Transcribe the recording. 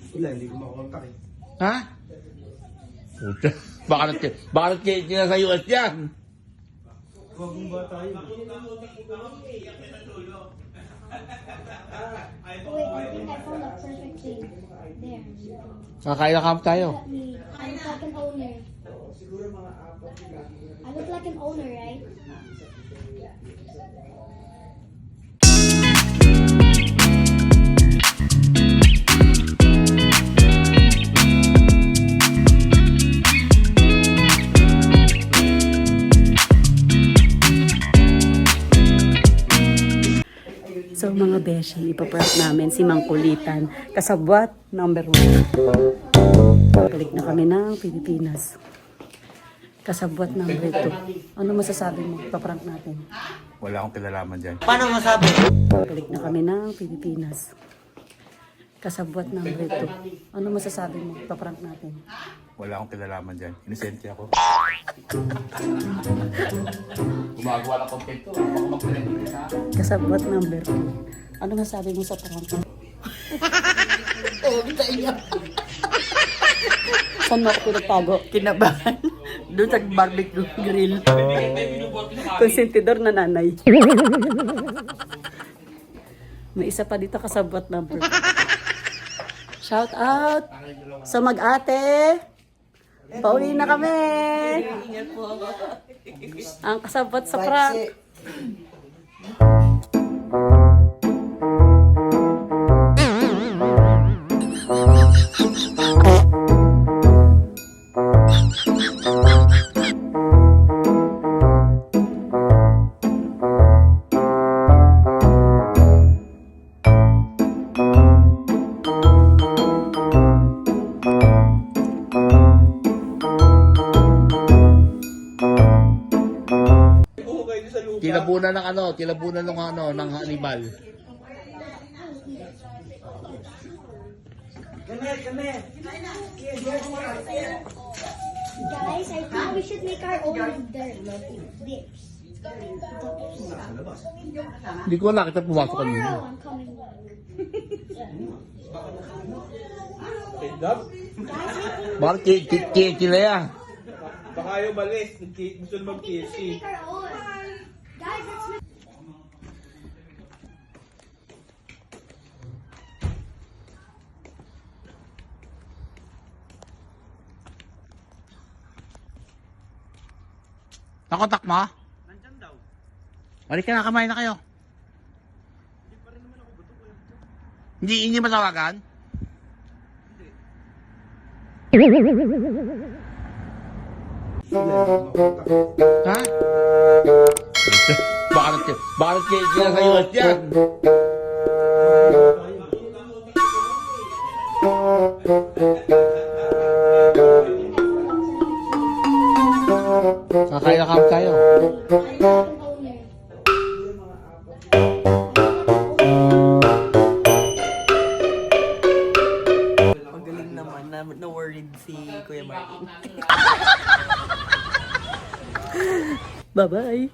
Wala, hindi ko makontak eh. Ha? Puta. Baka nag-change sa US yan. Huwag mong bata yun. Wait, I think I found a perfect thing. There. Kakain na camp tayo. Look at me. I look like an owner. I look like an owner, right? So mga beshi, ipaprank namin si Mangkulitan. Kasabwat, number 1. Balik na kami ng Pilipinas. Kasabwat number 2. Ano masasabi mo? Ipaprank natin. Wala akong kilalaman dyan. Paano masabi? Balik na kami ng Pilipinas. Kasabwat number 2. Ano masasabi mo? Ipaprank natin. Wala akong kilalaman dyan. Inisente ako. Gumagawa ng content to. Baka mag-connect sa Kasabwat number 2. Ano masasabi mo sa prank? Oo, kita inyo. Saan mo ako pinagtago? Kinabahan. Doon sa barbecue grill. Konsentidor na nanay. May isa pa dito kasabwat number. Shout out sa mag-ate. Pauwi na kami. Ang kasabwat sa prank. Tilabunan ng ano, tilabunan ng ano, ng animal. Guys, I think we should make our own dips. Hindi ko nakita pumasok kanina. Tomorrow, I'm coming back. Guys, I think Kilaya. Baka ayaw balis. Gusto na we mag-KFC. should make our own. Guys, let's make... Nakontak mo? Nandyan daw. Balik ka na, kamay na kayo. Hindi pa rin naman ako buto. Hindi matawagan? Ha? Baka nag-change sa US yan. Kakain na camp tayo. Magaling naman na worried si Kuya Martin. Bye-bye.